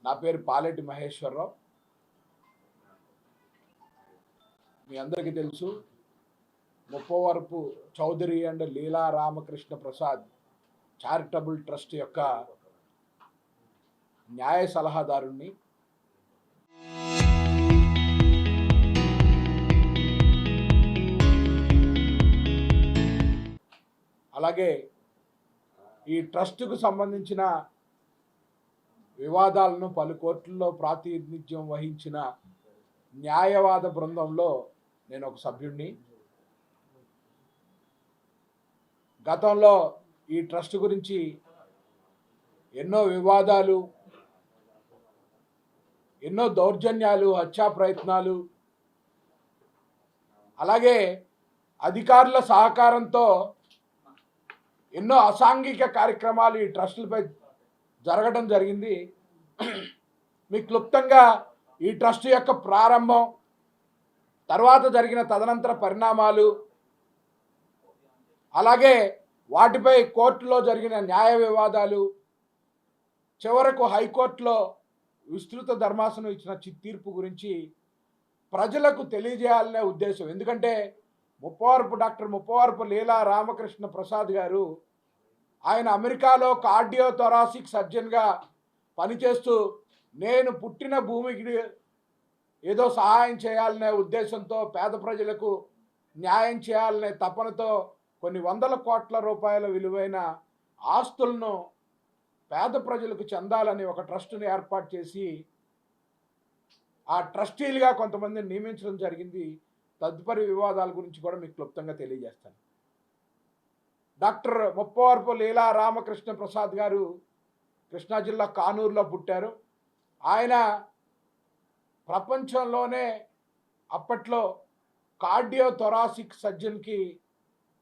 నా పేరు పాలెటి మహేశ్వరరావు. మీ అందరికీ తెలుసు, Muppavarapu Chowdary and Leela Ramakrishna Prasad charitable trust యొక్క న్యాయ సలహాదారుణ్ణి. అలాగే ఈ ట్రస్టుకు సంబంధించిన వివాదాలను పలు కోర్టుల్లో ప్రాతినిధ్యం వహించిన న్యాయవాద బృందంలో నేను ఒక సభ్యుడిని. గతంలో ఈ ట్రస్ట్ గురించి ఎన్నో వివాదాలు, ఎన్నో దౌర్జన్యాలు, హత్యా ప్రయత్నాలు, అలాగే అధికారుల సహకారంతో ఎన్నో అసాంఘిక కార్యక్రమాలు ఈ ట్రస్టులపై జరగడం జరిగింది. మీకు క్లుప్తంగా ఈ ట్రస్ట్ యొక్క ప్రారంభం, తర్వాత జరిగిన తదనంతర పరిణామాలు, అలాగే వాటిపై కోర్టులో జరిగిన న్యాయ వివాదాలు, చివరకు హైకోర్టులో విస్తృత ధర్మాసనం ఇచ్చిన తీర్పు గురించి ప్రజలకు తెలియజేయాలనే ఉద్దేశం. ఎందుకంటే డాక్టర్ ముప్పవరపు లీలా రామకృష్ణ ప్రసాద్ గారు ఆయన అమెరికాలో కార్డియోథొరాసిక్ సర్జన్గా పనిచేస్తూ నేను పుట్టిన భూమికి ఏదో సహాయం చేయాలనే ఉద్దేశంతో, పేద ప్రజలకు న్యాయం చేయాలనే తపనతో కొన్ని వందల కోట్ల రూపాయల విలువైన ఆస్తులను పేద ప్రజలకు చెందాలని ఒక ట్రస్టును ఏర్పాటు చేసి ఆ ట్రస్టీలుగా కొంతమందిని నియమించడం జరిగింది. తదుపరి వివాదాల గురించి కూడా మీకు క్లుప్తంగా తెలియజేస్తాను. డాక్టర్ ముప్పవరపు లీలా రామకృష్ణ ప్రసాద్ గారు కృష్ణా జిల్లా కానూరులో పుట్టారు. ఆయన ప్రపంచంలోనే అప్పట్లో కార్డియోథొరాసిక్ సర్జన్కి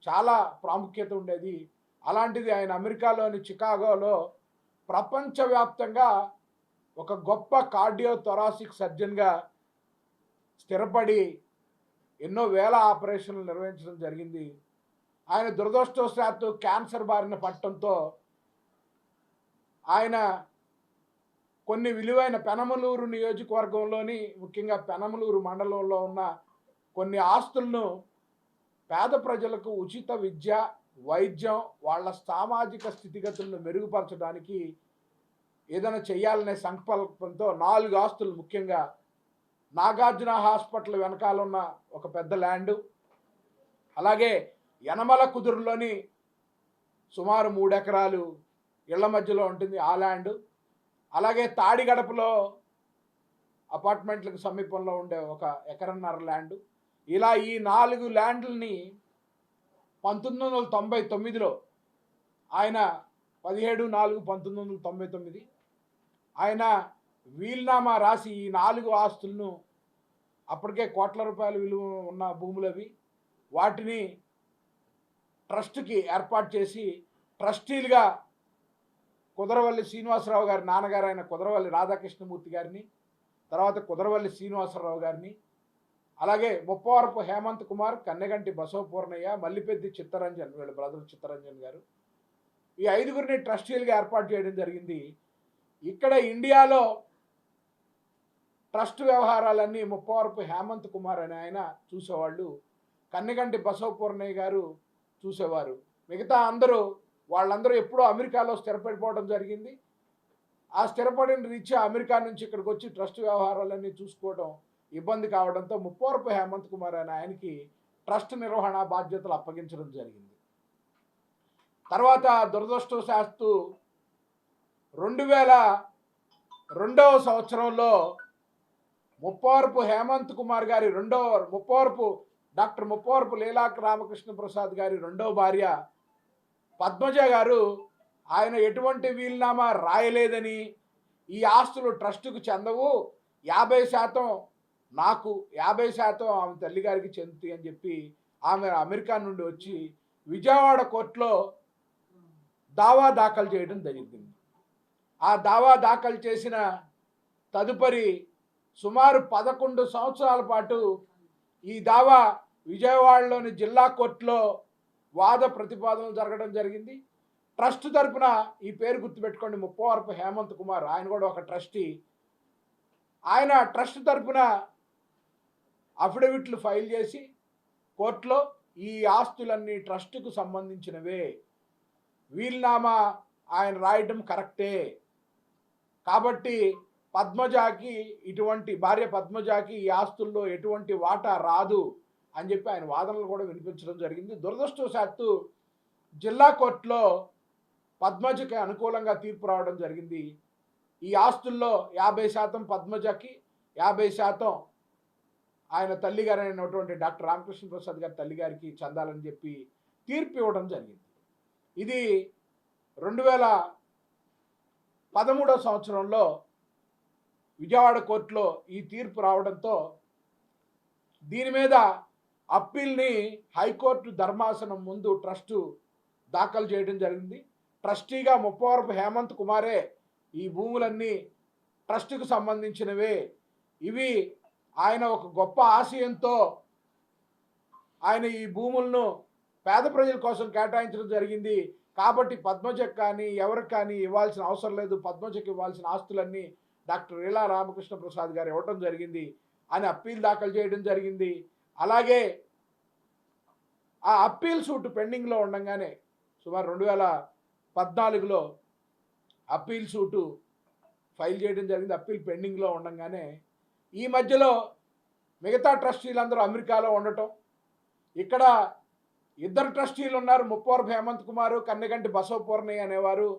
చాలా ప్రాముఖ్యత ఉండేది. అలాంటిది ఆయన అమెరికాలోని చికాగోలో ప్రపంచవ్యాప్తంగా ఒక గొప్ప కార్డియోథొరాసిక్ సర్జన్గా స్థిరపడి ఎన్నో వేల ఆపరేషన్లు నిర్వహించడం జరిగింది. ఆయన దురదృష్టవశాత్తు క్యాన్సర్ బారిన పడటంతో ఆయన కొన్ని విలువైన పెనమలూరు నియోజకవర్గంలోని, ముఖ్యంగా పెనమలూరు మండలంలో ఉన్న కొన్ని ఆస్తులను పేద ప్రజలకు ఉచిత విద్య, వైద్యం, వాళ్ళ సామాజిక స్థితిగతులను మెరుగుపరచడానికి ఏదైనా చేయాలనే సంకల్పంతో 4 ఆస్తులు, ముఖ్యంగా నాగార్జున హాస్పిటల్ వెనకాల ఉన్న ఒక పెద్ద ల్యాండు, అలాగే యనమల కుదురులోని సుమారు 3 ఎకరాలు ఇళ్ల మధ్యలో ఉంటుంది ఆ ల్యాండు, అలాగే తాడిగడపలో అపార్ట్మెంట్లకు సమీపంలో ఉండే 1.5 ఎకరన్నర ల్యాండు, ఇలా ఈ 4 ల్యాండ్లని 1999లో ఆయన 17/4/1999 ఆయన వీల్నామా రాసి ఈ 4 ఆస్తులను, అప్పటికే కోట్ల రూపాయల విలువ ఉన్న భూములవి, వాటిని ట్రస్ట్కి ఏర్పాటు చేసి ట్రస్టీలుగా కుదరవల్లి శ్రీనివాసరావు గారి నాన్నగారు అయిన కుదరవల్లి రాధాకృష్ణమూర్తి గారిని, తర్వాత కుదరవల్లి శ్రీనివాసరావు గారిని, అలాగే ముప్పవరపు హేమంత్ కుమార్, కన్నెగంటి బసవపూర్ణయ్య, మల్లిపెద్ది చిత్తరంజన్, వీళ్ళ బ్రదర్ చిత్తరంజన్ గారు, ఈ 5గురిని ట్రస్టీలుగా ఏర్పాటు చేయడం జరిగింది. ఇక్కడ ఇండియాలో ట్రస్ట్ వ్యవహారాలన్నీ ముప్పవరపు హేమంత్ కుమార్ అని ఆయన చూసేవాళ్ళు, కన్నెగంటి బసవపూర్ణయ్య గారు చూసేవారు. మిగతా వాళ్ళందరూ ఎప్పుడూ అమెరికాలో స్థిరపడిపోవడం జరిగింది. ఆ స్థిరపడిన రీత్యా అమెరికా నుంచి ఇక్కడికి వచ్చి ట్రస్ట్ వ్యవహారాలన్నీ చూసుకోవడం ఇబ్బంది కావడంతో ముప్పవరపు హేమంత్ కుమార్ అని ఆయనకి ట్రస్ట్ నిర్వహణ బాధ్యతలు అప్పగించడం జరిగింది. తర్వాత దురదృష్టవశాత్తు 2002వ సంవత్సరంలో ముప్పవరపు హేమంత్ కుమార్ గారి డాక్టర్ ముప్పవరపు లీలా రామకృష్ణ ప్రసాద్ గారి 2వ భార్య పద్మజ గారు ఆయన ఎటువంటి వీలునామా రాయలేదని, ఈ ఆస్తులు ట్రస్టుకు చెందవు, 50% నాకు, 50% ఆమె తల్లిగారికి చెందుతాయి అని చెప్పి ఆమె అమెరికా నుండి వచ్చి విజయవాడ కోర్టులో దావా దాఖలు చేయడం జరిగింది. ఆ దావా దాఖలు చేసిన తదుపరి సుమారు 11 సంవత్సరాల పాటు ఈ దావా విజయవాడలోని జిల్లా కోర్టులో వాద ప్రతిపాదనలు జరగడం జరిగింది. ట్రస్ట్ తరపున ఈ పేరు గుర్తుపెట్టుకోండి, ముప్పవరపు హేమంత్ కుమార్, ఆయన కూడా ఒక ట్రస్టీ. ఆయన ట్రస్ట్ తరపున అఫిడవిట్లు ఫైల్ చేసి కోర్టులో ఈ ఆస్తులన్నీ ట్రస్టుకు సంబంధించినవే, వీలునామా ఆయన రాయటం కరెక్టే, కాబట్టి పద్మజాకి భార్య పద్మజాకి ఈ ఆస్తుల్లో ఎటువంటి వాటా రాదు అని చెప్పి ఆయన వాదనలు కూడా వినిపించడం జరిగింది. దురదృష్టవశాత్తు జిల్లా కోర్టులో పద్మజకి అనుకూలంగా తీర్పు రావడం జరిగింది. ఈ ఆస్తుల్లో 50% పద్మజకి, 50% ఆయన తల్లిగారైనటువంటి డాక్టర్ రామకృష్ణ ప్రసాద్ గారి తల్లిగారికి చెందాలని చెప్పి తీర్పు ఇవ్వడం జరిగింది. ఇది 2013 సంవత్సరంలో విజయవాడ కోర్టులో ఈ తీర్పు రావడంతో దీని మీద అప్పీల్ని హైకోర్టు ధర్మాసనం ముందు ట్రస్టు దాఖలు చేయడం జరిగింది. ట్రస్టీగా ముప్పవరపు హేమంత్ కుమారే ఈ భూములన్నీ ట్రస్టుకు సంబంధించినవే, ఇవి ఆయన ఒక గొప్ప ఆశయంతో ఆయన ఈ భూములను పేద ప్రజల కోసం కేటాయించడం జరిగింది, కాబట్టి పద్మజకు కానీ ఎవరికి కానీ ఇవ్వాల్సిన అవసరం లేదు, పద్మజకు ఇవ్వాల్సిన ఆస్తులన్నీ డాక్టర్ రీలా రామకృష్ణ ప్రసాద్ గారు ఇవ్వటం జరిగింది అని అప్పీల్ దాఖలు చేయడం జరిగింది. అలాగే ఆ అప్పీల్ సూట్ పెండింగ్లో ఉండగానే సుమారు 2014లో అప్పీల్ సూటు ఫైల్ చేయడం జరిగింది. అప్పీల్ పెండింగ్లో ఉండగానే ఈ మధ్యలో మిగతా ట్రస్టీలందరూ అమెరికాలో ఉండటం, ఇక్కడ ఇద్దరు ట్రస్టీలు ఉన్నారు, ముప్పవరపు హేమంత్ కుమారు, కన్నెగంటి బసవపూర్ణయ్య అనేవారు.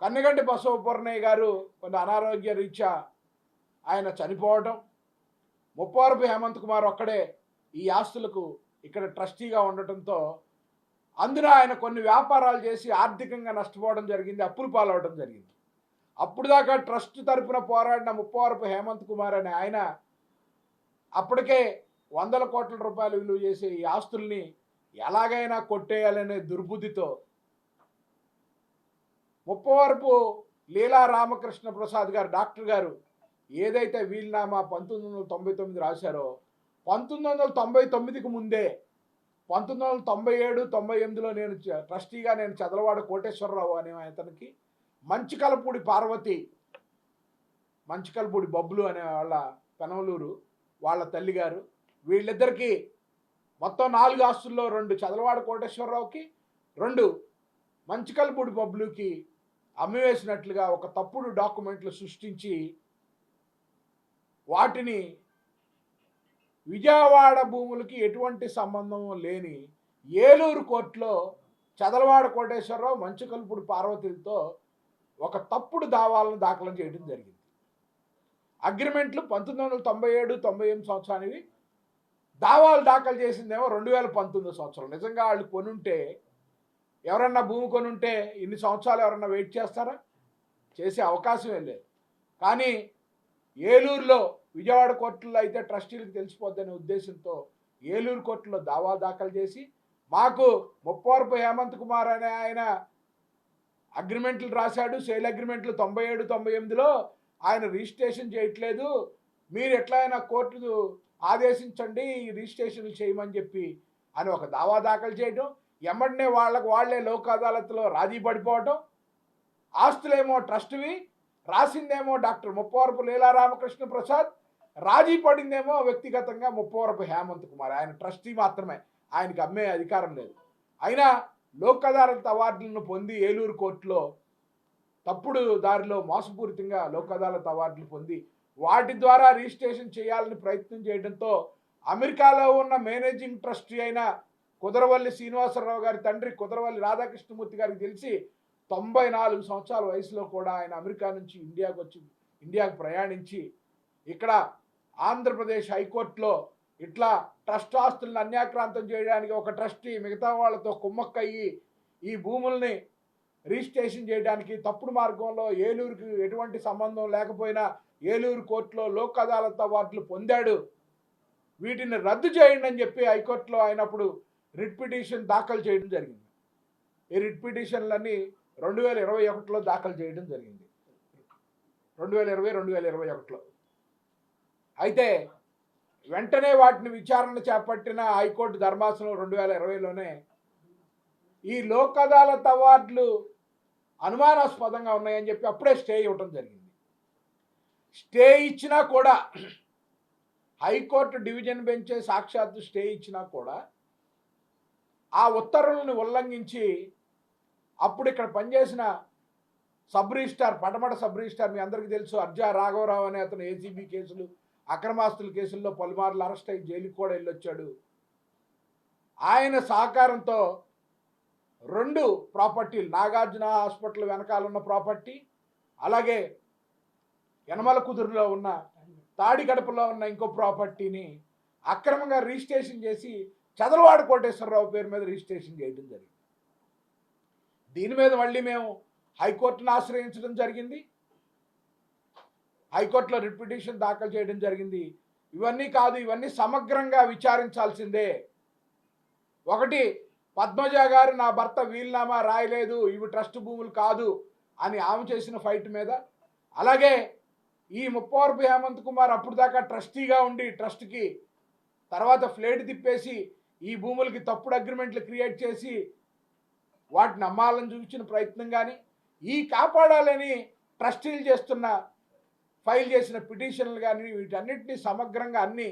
కన్నెగంటి బసవపూర్ణయ్య గారు కొంత అనారోగ్య రీత్యా ఆయన చనిపోవటం, ముప్పవరపు హేమంత్ కుమార్ ఒక్కడే ఈ ఆస్తులకు ఇక్కడ ట్రస్టీగా ఉండటంతో అందులో ఆయన కొన్ని వ్యాపారాలు చేసి ఆర్థికంగా నష్టపోవడం జరిగింది, అప్పులు పాలవడం జరిగింది. అప్పుడు దాకా ట్రస్ట్ తరపున పోరాడిన ముప్పవరపు హేమంత్ కుమార్ అనే ఆయన అప్పటికే 100 కోట్ల రూపాయలు విలువ చేసే ఈ ఆస్తుల్ని ఎలాగైనా కొట్టేయాలనే దుర్బుద్ధితో ముప్పవరపు లీలా రామకృష్ణ ప్రసాద్ గారు డాక్టర్ గారు ఏదైతే వీలునామా 1999 రాశారో 1999కి ముందే 1997-98లో నేను ట్రస్టీగా నేను చదలవాడ కోటేశ్వరరావు అనే అతనికి మంచికలపూడి పార్వతి, మంచికలపూడి బబ్బులు అనే వాళ్ళ పెనమలూరు వాళ్ళ తల్లిగారు, వీళ్ళిద్దరికీ మొత్తం 4 ఆస్తుల్లో 2 చదలవాడ కోటేశ్వరరావుకి, 2 మంచికలపూడి బబ్బులుకి అమ్మివేసినట్లుగా ఒక తప్పుడు డాక్యుమెంట్లు సృష్టించి వాటిని విజయవాడ భూములకి ఎటువంటి సంబంధం లేని ఏలూరు కోర్టులో చదలవాడ కోటేశ్వరరావు, మంచికలపూడి పార్వతులతో ఒక తప్పుడు దావాలను దాఖలు చేయడం జరిగింది. అగ్రిమెంట్లు 1997-98 సంవత్సరానివి, దావాలు దాఖలు చేసిందేమో 2019 సంవత్సరం. నిజంగా వాళ్ళు కొనుంటే, ఎవరన్నా భూమి కొనుంటే ఇన్ని సంవత్సరాలు ఎవరన్నా వెయిట్ చేస్తారా? చేసే అవకాశమే లేదు. కానీ ఏలూరులో విజయవాడ కోర్టులో అయితే ట్రస్టీలకు తెలిసిపోద్దనే ఉద్దేశంతో ఏలూరు కోర్టులో దావా దాఖలు చేసి మాకు ముప్పవరపు హేమంత్ కుమార్ అనే ఆయన అగ్రిమెంట్లు రాశాడు, సేల్ అగ్రిమెంట్లు 97-98లో ఆయన రిజిస్ట్రేషన్ చేయట్లేదు, మీరు ఎట్లయినా కోర్టు ఆదేశించండి ఈ రిజిస్ట్రేషన్లు చేయమని చెప్పి అని ఒక దావా దాఖలు చేయటం, ఎమ్మడనే వాళ్ళే లోక్ అదాలత్లో రాజీ పడిపోవటం, ఆస్తులేమో ట్రస్ట్వి, రాసిందేమో డాక్టర్ ముప్పవరపు లీలా రామకృష్ణ ప్రసాద్, రాజీ పడిందేమో వ్యక్తిగతంగా ముప్పవరపు హేమంత్ కుమార్. ఆయన ట్రస్టీ మాత్రమే, ఆయనకి అమ్మే అధికారం లేదు. అయినా లోక్ అదాలత్ అవార్డులను పొంది ఏలూరు కోర్టులో తప్పుడు దారిలో మోసపూరితంగా లోక్ అదాలత్ అవార్డులు పొంది వాటి ద్వారా రిజిస్ట్రేషన్ చేయాలని ప్రయత్నం చేయడంతో అమెరికాలో ఉన్న మేనేజింగ్ ట్రస్టీ అయిన కుదరవల్లి శ్రీనివాసరావు గారి తండ్రి కుదరవల్లి రాధాకృష్ణమూర్తి గారికి తెలిసి 94 సంవత్సరాల వయసులో కూడా ఆయన అమెరికా నుంచి ఇండియాకు ప్రయాణించి ఇక్కడ ఆంధ్రప్రదేశ్ హైకోర్టులో ఇట్లా ట్రస్ట్ ఆస్తులను అన్యాక్రాంతం చేయడానికి ఒక ట్రస్టీ మిగతా వాళ్ళతో కుమ్మక్కయ్యి ఈ భూముల్ని రిజిస్ట్రేషన్ చేయడానికి తప్పుడు మార్గంలో ఏలూరుకి ఎటువంటి సంబంధం లేకపోయినా ఏలూరు కోర్టులో లోక్ అదాలత్ అవార్డులు పొందాడు, వీటిని రద్దు చేయండి అని చెప్పి హైకోర్టులో అయినప్పుడు రిట్ పిటిషన్ దాఖలు చేయడం జరిగింది. ఈ రిట్ పిటిషన్లన్నీ 2021లో దాఖలు చేయడం జరిగింది, 2020-2021లో. అయితే వెంటనే వాటిని విచారణ చేపట్టిన హైకోర్టు ధర్మాసనం 2020లోనే ఈ లోక్ అదాలత్ అవార్డులు అనుమానాస్పదంగా ఉన్నాయని చెప్పి అప్పుడే స్టే ఇవ్వడం జరిగింది. స్టే ఇచ్చినా కూడా, హైకోర్టు డివిజన్ బెంచే సాక్షాత్తు స్టే ఇచ్చినా కూడా ఆ ఉత్తర్వులను ఉల్లంఘించి అప్పుడు ఇక్కడ పనిచేసిన sub registrar, Patamata sub registrar, మీ అందరికీ తెలుసు, అర్జా రాఘవరావు అనే అతను ఏసీబీ కేసులు, అక్రమాస్తుల కేసుల్లో పలుమార్లు అరెస్ట్ అయ్యి జైలుకి కూడా వెళ్ళొచ్చాడు. ఆయన సహకారంతో 2 ప్రాపర్టీలు, నాగార్జున హాస్పిటల్ వెనకాల ఉన్న ప్రాపర్టీ, అలాగే యనమల కుదురులో ఉన్న, తాడిగడపలో ఉన్న ఇంకో ప్రాపర్టీని అక్రమంగా రిజిస్ట్రేషన్ చేసి చదలవాడ కోటేశ్వరరావు పేరు మీద రిజిస్ట్రేషన్ చేయడం జరిగింది. దీని మీద మళ్ళీ మేము హైకోర్టును ఆశ్రయించడం జరిగింది. హైకోర్టులో రిట్ పిటిషన్ దాఖలు చేయడం జరిగింది. ఇవన్నీ కాదు, ఇవన్నీ సమగ్రంగా విచారించాల్సిందే. ఒకటి, పద్మజ గారు నా భర్త వీలునామా రాయలేదు, ఇవి ట్రస్ట్ భూములు కాదు అని ఆమె చేసిన ఫైట్ మీద, అలాగే ఈ ముప్పవరపు హేమంత్ కుమార్ అప్పుడు దాకా ట్రస్టీగా ఉండి ట్రస్ట్కి తర్వాత ఫ్లేట్ తిప్పేసి ఈ భూములకి తప్పుడు అగ్రిమెంట్లు క్రియేట్ చేసి వాటిని అమ్మాలని చూపించిన ప్రయత్నం కానీ, ఈ కాపాడాలని ట్రస్టీలు చేస్తున్న ఫైల్ చేసిన పిటిషన్లు కానీ, వీటన్నిటినీ సమగ్రంగా అన్ని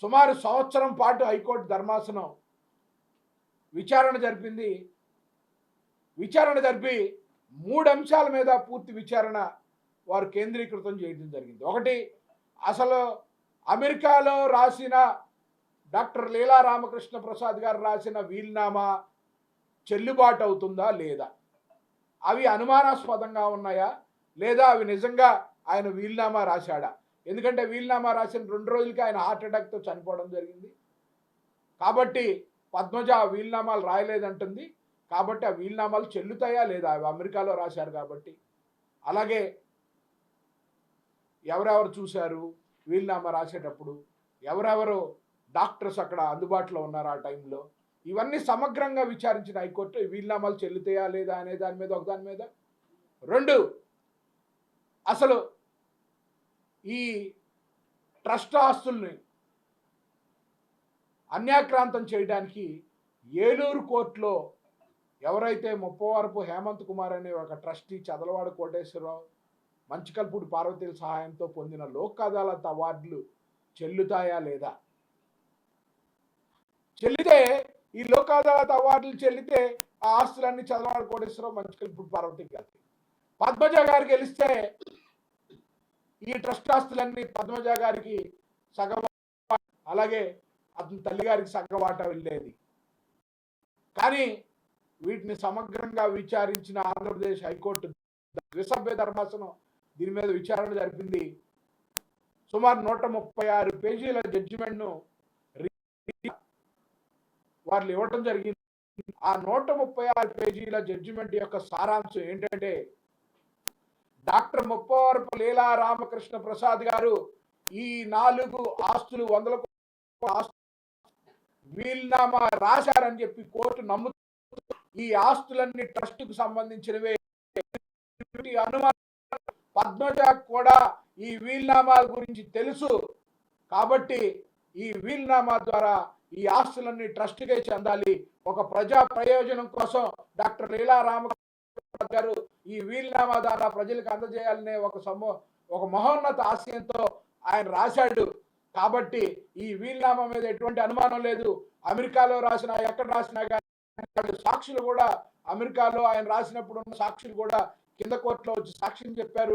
సుమారు సంవత్సరం పాటు హైకోర్టు ధర్మాసనం విచారణ జరిపింది. విచారణ జరిపి 3 అంశాల మీద పూర్తి విచారణ వారు కేంద్రీకృతం చేయడం జరిగింది. ఒకటి, అసలు అమెరికాలో రాసిన డాక్టర్ లీలా రామకృష్ణ ప్రసాద్ గారు రాసిన వీలునామా చెల్లుబాటు అవుతుందా లేదా, అవి అనుమానాస్పదంగా ఉన్నాయా లేదా, అవి నిజంగా ఆయన వీలునామా రాశాడా? ఎందుకంటే వీలునామా రాసిన 2 రోజులకి ఆయన హార్ట్ అటాక్తో చనిపోవడం జరిగింది. కాబట్టి పద్మజ ఆ వీలునామాలు రాయలేదంటుంది. కాబట్టి ఆ వీలునామాలు చెల్లుతాయా లేదా, అవి అమెరికాలో రాశారు కాబట్టి. అలాగే ఎవరెవరు చూశారు వీలునామా రాసేటప్పుడు, ఎవరెవరు డాక్టర్స్ అక్కడ అందుబాటులో ఉన్నారు ఆ టైంలో, ఇవన్నీ సమగ్రంగా విచారించిన హైకోర్టు ఈ వీలునామాలు చెల్లుతాయా లేదా అనే దాని మీద, ఒకదాని మీద. 2, అసలు ఈ ట్రస్ట్ ఆస్తుల్ని అన్యాక్రాంతం చేయడానికి ఏలూరు కోర్టులో ఎవరైతే ముప్పవరపు హేమంత్ కుమార్ అనే ఒక ట్రస్టీ, చదలవాడ కోటేశ్వరరావు, మంచికల్పూడి పార్వతీల సహాయంతో పొందిన లోక్ అదాలత్ అవార్డులు చెల్లుతాయా లేదా, చెల్లితే ఈ లోక్ అదాలత్ అవార్డులు చెల్లితే ఆ ఆస్తులన్నీ చదలవాడ కోటేశ్వరరావు, మంచికల్పూడి పార్వతీకి వెళ్తాయి. పద్మజ గారికి గెలిస్తే ఈ ట్రస్ట్ ఆస్తులన్నీ పద్మజ గారికి సగం, అలాగే అతని తల్లి గారికి సగ్గవాట వెళ్ళేది. కానీ వీటిని సమగ్రంగా విచారించిన ఆంధ్రప్రదేశ్ హైకోర్టు ద్విసభ్య ధర్మాసనం దీని మీద విచారణ జరిపింది. సుమారు 136 పేజీల జడ్జిమెంట్ను వాళ్ళు ఇవ్వటం జరిగింది. ఆ 136 పేజీల జడ్జిమెంట్ యొక్క సారాంశం ఏంటంటే, డాక్టర్ ముప్పవరపు లీలా రామకృష్ణ ప్రసాద్ గారు ఈ 4 ఆస్తులు 100 వీలునామా రాశారని చెప్పి కోర్టు నమ్ముతూ ఈ ఆస్తులన్నీ ట్రస్టుకు సంబంధించినవే. అనుమానం పద్మజ కూడా ఈ వీలునామాల గురించి తెలుసు కాబట్టి ఈ వీలునామా ద్వారా ఈ ఆస్తులన్నీ ట్రస్టుకే చెందాలి, ఒక ప్రజా ప్రయోజనం కోసం డాక్టర్ లీలా రామకృష్ణ గారు ఈ వీలునామా ద్వారా ప్రజలకు అందజేయాలనే ఒక మహోన్నత ఆశయంతో ఆయన రాశాడు. కాబట్టి ఈ వీలునామా మీద ఎటువంటి అనుమానం లేదు. అమెరికాలో రాసినా ఎక్కడ రాసినా కానీ సాక్షులు కూడా, అమెరికాలో ఆయన రాసినప్పుడు ఉన్న సాక్షులు కూడా కింద కోర్టులో వచ్చి సాక్ష్యం చెప్పారు.